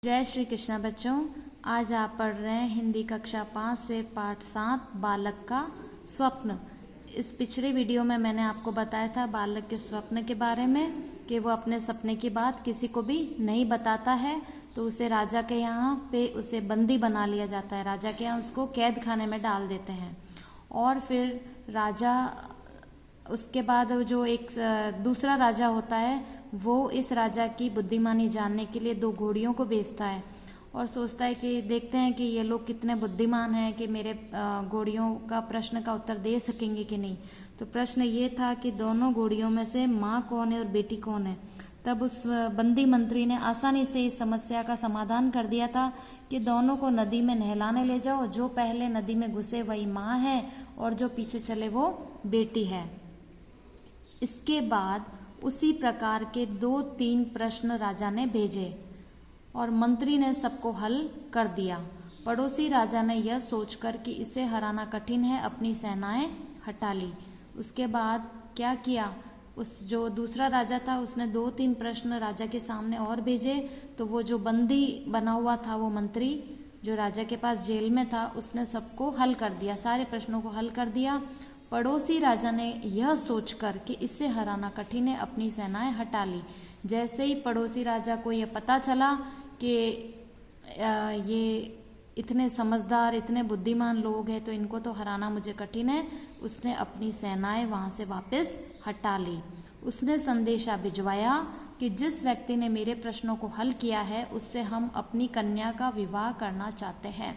जय श्री कृष्णा बच्चों। आज आप पढ़ रहे हैं हिंदी कक्षा 5 से पाठ 7 बालक का स्वप्न। इस पिछले वीडियो में मैंने आपको बताया था बालक के स्वप्न के बारे में कि वो अपने सपने की बात किसी को भी नहीं बताता है, तो उसे राजा के यहाँ पे उसे बंदी बना लिया जाता है। राजा के यहाँ उसको कैद खाने में डाल देते हैं और फिर राजा उसके बाद जो एक दूसरा राजा होता है वो इस राजा की बुद्धिमानी जानने के लिए 2 घोड़ियों को भेजता है और सोचता है कि देखते हैं कि ये लोग कितने बुद्धिमान हैं कि मेरे घोड़ियों का प्रश्न का उत्तर दे सकेंगे कि नहीं। तो प्रश्न ये था कि दोनों घोड़ियों में से माँ कौन है और बेटी कौन है। तब उस बंदी मंत्री ने आसानी से इस समस्या का समाधान कर दिया था कि दोनों को नदी में नहलाने ले जाओ, जो पहले नदी में घुसे वही माँ है और जो पीछे चले वो बेटी है। इसके बाद उसी प्रकार के 2-3 प्रश्न राजा ने भेजे और मंत्री ने सबको हल कर दिया। पड़ोसी राजा ने यह सोचकर कि इसे हराना कठिन है अपनी सेनाएं हटा ली। उसके बाद क्या किया, उस जो दूसरा राजा था उसने 2-3 प्रश्न राजा के सामने और भेजे। तो वो जो बंदी बना हुआ था वो मंत्री जो राजा के पास जेल में था उसने सबको हल कर दिया, सारे प्रश्नों को हल कर दिया। पड़ोसी राजा ने यह सोचकर कि इससे हराना कठिन है अपनी सेनाएं हटा ली। जैसे ही पड़ोसी राजा को यह पता चला कि ये इतने समझदार इतने बुद्धिमान लोग हैं तो इनको तो हराना मुझे कठिन है, उसने अपनी सेनाएं वहां से वापस हटा ली। उसने संदेशा भिजवाया कि जिस व्यक्ति ने मेरे प्रश्नों को हल किया है उससे हम अपनी कन्या का विवाह करना चाहते हैं।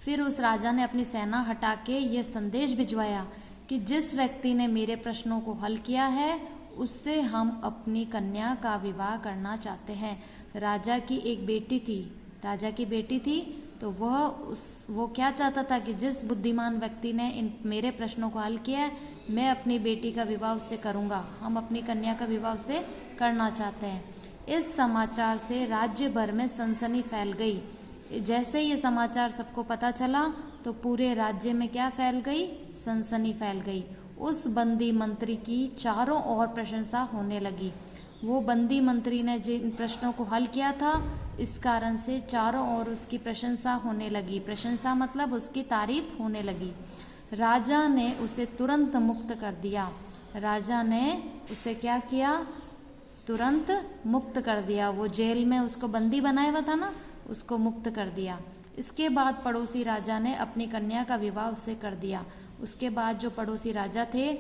फिर उस राजा ने अपनी सेना हटा के ये संदेश भिजवाया कि जिस व्यक्ति ने मेरे प्रश्नों को हल किया है उससे हम अपनी कन्या का विवाह करना चाहते हैं। राजा की एक बेटी थी, राजा की बेटी थी, तो वो क्या चाहता था कि जिस बुद्धिमान व्यक्ति ने मेरे प्रश्नों को हल किया है मैं अपनी बेटी का विवाह उससे करूँगा, हम अपनी कन्या का विवाह उससे करना चाहते हैं। इस समाचार से राज्य भर में सनसनी फैल गई। जैसे ये समाचार सबको पता चला तो पूरे राज्य में क्या फैल गई, सनसनी फैल गई। उस बंदी मंत्री की चारों ओर प्रशंसा होने लगी। वो बंदी मंत्री ने जिन प्रश्नों को हल किया था इस कारण से चारों ओर उसकी प्रशंसा होने लगी। प्रशंसा मतलब उसकी तारीफ होने लगी। राजा ने उसे तुरंत मुक्त कर दिया। राजा ने उसे क्या किया, तुरंत मुक्त कर दिया। वो जेल में उसको बंदी बनाया हुआ था ना, उसको मुक्त कर दिया। इसके बाद पड़ोसी राजा ने अपनी कन्या का विवाह उससे कर दिया। उसके बाद जो पड़ोसी राजा थे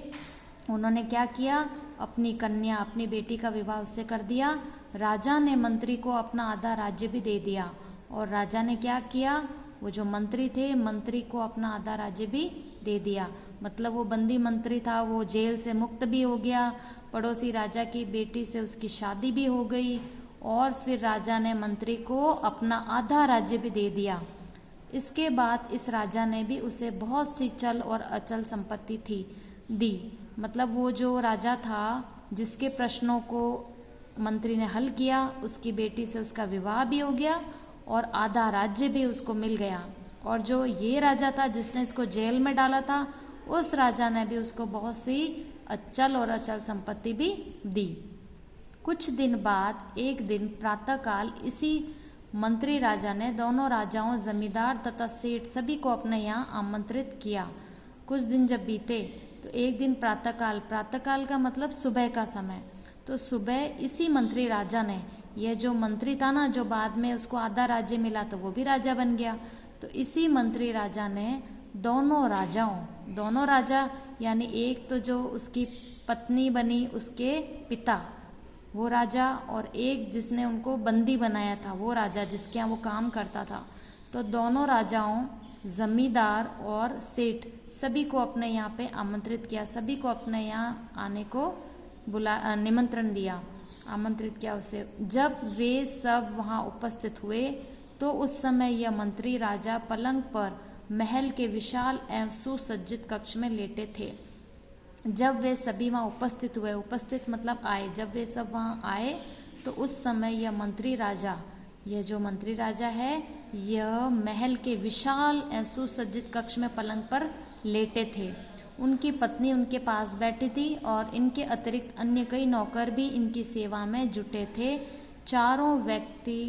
उन्होंने क्या किया, अपनी कन्या अपनी बेटी का विवाह उससे कर दिया। राजा ने मंत्री को अपना आधा राज्य भी दे दिया और राजा ने क्या किया, वो जो मंत्री थे मंत्री को अपना आधा राज्य भी दे दिया। मतलब वो बंदी मंत्री था वो जेल से मुक्त भी हो गया, पड़ोसी राजा की बेटी से उसकी शादी भी हो गई और फिर राजा ने मंत्री को अपना आधा राज्य भी दे दिया। इसके बाद इस राजा ने भी उसे बहुत सी चल और अचल संपत्ति दी। मतलब वो जो राजा था जिसके प्रश्नों को मंत्री ने हल किया उसकी बेटी से उसका विवाह भी हो गया और आधा राज्य भी उसको मिल गया। और जो ये राजा था जिसने इसको जेल में डाला था उस राजा ने भी उसको बहुत सी अचल और अचल संपत्ति भी दी। कुछ दिन बाद एक दिन प्रातःकाल इसी मंत्री राजा ने दोनों राजाओं जमींदार तथा सेठ सभी को अपने यहाँ आमंत्रित किया। कुछ दिन जब बीते तो एक दिन प्रातःकाल, प्रातःकाल का मतलब सुबह का समय, तो सुबह इसी मंत्री राजा ने, यह जो मंत्री था ना जो बाद में उसको आधा राज्य मिला तो वो भी राजा बन गया, तो इसी मंत्री राजा ने दोनों राजा यानी एक तो जो उसकी पत्नी बनी उसके पिता वो राजा और एक जिसने उनको बंदी बनाया था वो राजा जिसके यहाँ वो काम करता था, तो दोनों राजाओं जमींदार और सेठ सभी को अपने यहाँ पे आमंत्रित किया, सभी को अपने यहाँ आने को निमंत्रण दिया, आमंत्रित किया उसे। जब वे सब वहाँ उपस्थित हुए तो उस समय यह मंत्री राजा पलंग पर महल के विशाल एवं सुसज्जित कक्ष में लेटे थे। जब वे सभी वहाँ उपस्थित हुए, उपस्थित मतलब आए, जब वे सब वहाँ आए तो उस समय यह मंत्री राजा, यह जो मंत्री राजा है यह महल के विशाल एवं सुसज्जित कक्ष में पलंग पर लेटे थे। उनकी पत्नी उनके पास बैठी थी और इनके अतिरिक्त अन्य कई नौकर भी इनकी सेवा में जुटे थे। चारों व्यक्ति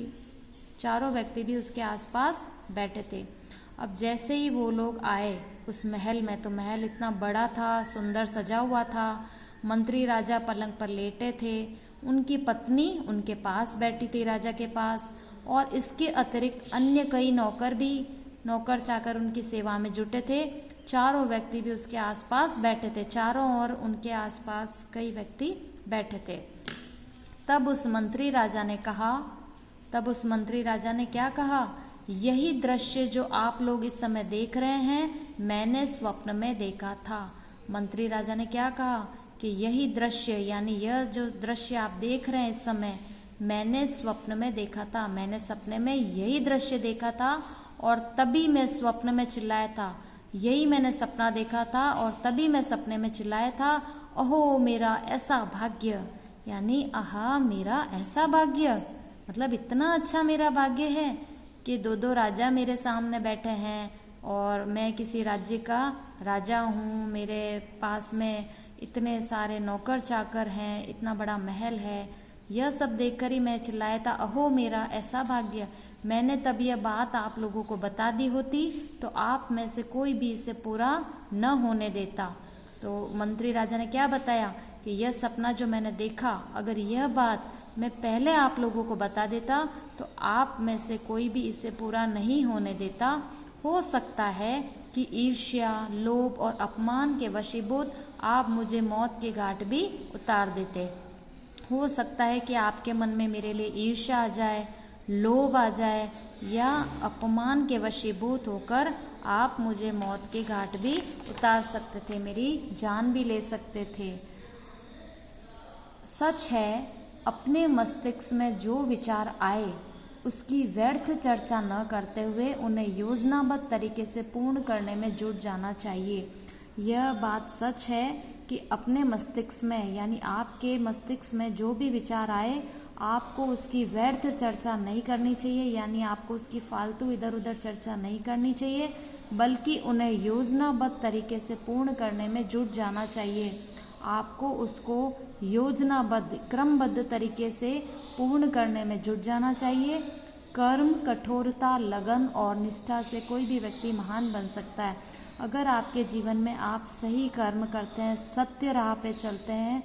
चारों व्यक्ति भी उसके आसपास बैठे थे। अब जैसे ही वो लोग आए उस महल में, तो महल इतना बड़ा था, सुंदर सजा हुआ था। मंत्री राजा पलंग पर लेटे थे, उनकी पत्नी उनके पास बैठी थी राजा के पास, और इसके अतिरिक्त अन्य कई नौकर चाकर उनकी सेवा में जुटे थे। चारों व्यक्ति भी उसके आसपास बैठे थे, चारों ओर उनके आसपास कई व्यक्ति बैठे थे। तब उस मंत्री राजा ने क्या कहा, यही दृश्य जो आप लोग इस समय देख रहे हैं मैंने स्वप्न में देखा था। मंत्री राजा ने क्या कहा कि यही दृश्य, यानी यह जो दृश्य आप देख रहे हैं इस समय मैंने स्वप्न में देखा था। मैंने सपने में यही दृश्य देखा था और तभी मैं स्वप्न में चिल्लाया था। यही मैंने सपना देखा था और तभी मैं सपने में चिल्लाया था, अहो मेरा ऐसा भाग्य, यानी आहा मेरा ऐसा भाग्य, मतलब इतना अच्छा मेरा भाग्य है कि दो राजा मेरे सामने बैठे हैं और मैं किसी राज्य का राजा हूँ। मेरे पास में इतने सारे नौकर चाकर हैं, इतना बड़ा महल है। यह सब देखकर ही मैं चिल्लाया था, अहो मेरा ऐसा भाग्य। मैंने तब यह बात आप लोगों को बता दी होती तो आप में से कोई भी इसे पूरा न होने देता। तो मंत्री राजा ने क्या बताया कि यह सपना जो मैंने देखा, अगर यह बात मैं पहले आप लोगों को बता देता तो आप में से कोई भी इसे पूरा नहीं होने देता। हो सकता है कि ईर्ष्या, लोभ और अपमान के वशीभूत आप मुझे मौत के घाट भी उतार देते। हो सकता है कि आपके मन में मेरे लिए ईर्ष्या आ जाए, लोभ आ जाए, या अपमान के वशीभूत होकर आप मुझे मौत के घाट भी उतार सकते थे, मेरी जान भी ले सकते थे। सच है, अपने मस्तिष्क में जो विचार आए उसकी व्यर्थ चर्चा न करते हुए उन्हें योजनाबद्ध तरीके से पूर्ण करने में जुट जाना चाहिए। यह बात सच है कि अपने मस्तिष्क में, यानी आपके मस्तिष्क में जो भी विचार आए आपको उसकी व्यर्थ चर्चा नहीं करनी चाहिए, यानी आपको उसकी फालतू इधर उधर चर्चा नहीं करनी चाहिए, बल्कि उन्हें योजनाबद्ध तरीके से पूर्ण करने में जुट जाना चाहिए। आपको उसको योजनाबद्ध, क्रमबद्ध तरीके से पूर्ण करने में जुट जाना चाहिए। कर्म, कठोरता, लगन और निष्ठा से कोई भी व्यक्ति महान बन सकता है। अगर आपके जीवन में आप सही कर्म करते हैं, सत्य राह पे चलते हैं,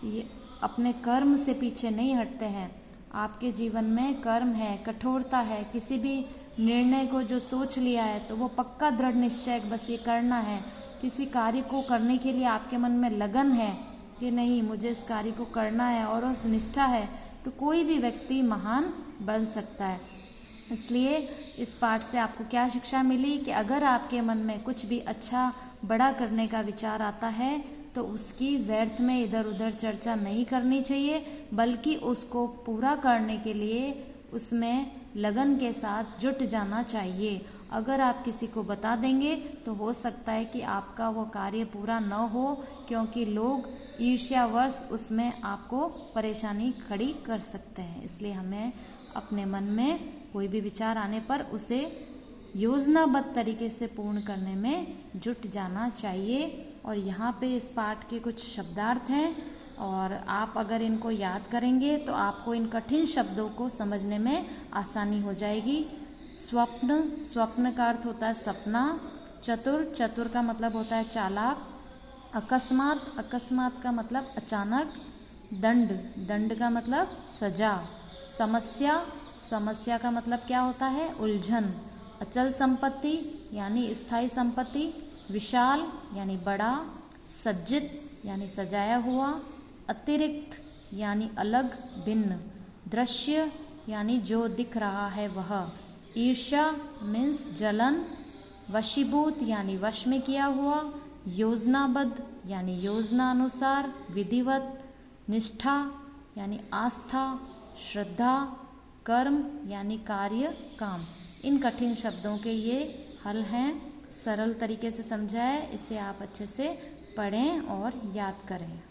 ये अपने कर्म से पीछे नहीं हटते हैं, आपके जीवन में कर्म है, कठोरता है, किसी भी निर्णय को जो सोच लिया है तो वो पक्का दृढ़ निश्चय बस ये करना है, किसी कार्य को करने के लिए आपके मन में लगन है कि नहीं मुझे इस कार्य को करना है और उस निष्ठा है, तो कोई भी व्यक्ति महान बन सकता है। इसलिए इस पाठ से आपको क्या शिक्षा मिली कि अगर आपके मन में कुछ भी अच्छा बड़ा करने का विचार आता है तो उसकी व्यर्थ में इधर उधर चर्चा नहीं करनी चाहिए, बल्कि उसको पूरा करने के लिए उसमें लगन के साथ जुट जाना चाहिए। अगर आप किसी को बता देंगे तो हो सकता है कि आपका वो कार्य पूरा न हो, क्योंकि लोग ईर्ष्यावश उसमें आपको परेशानी खड़ी कर सकते हैं। इसलिए हमें अपने मन में कोई भी विचार आने पर उसे योजनाबद्ध तरीके से पूर्ण करने में जुट जाना चाहिए। और यहाँ पे इस पाठ के कुछ शब्दार्थ हैं और आप अगर इनको याद करेंगे तो आपको इन कठिन शब्दों को समझने में आसानी हो जाएगी। स्वप्न, स्वप्न का अर्थ होता है सपना। चतुर, चतुर का मतलब होता है चालाक। अकस्मात, अकस्मात का मतलब अचानक। दंड, दंड का मतलब सजा। समस्या, समस्या का मतलब क्या होता है, उलझन। अचल संपत्ति यानी स्थायी संपत्ति। विशाल यानी बड़ा। सज्जित यानी सजाया हुआ। अतिरिक्त यानी अलग, भिन्न। दृश्य यानी जो दिख रहा है वह। ईर्ष्या मीन्स जलन। वशीभूत यानी वश में किया हुआ। योजनाबद्ध यानी योजना अनुसार, विधिवत। निष्ठा यानी आस्था, श्रद्धा। कर्म यानी कार्य, काम। इन कठिन शब्दों के ये हल हैं। सरल तरीके से समझा है, इसे आप अच्छे से पढ़ें और याद करें।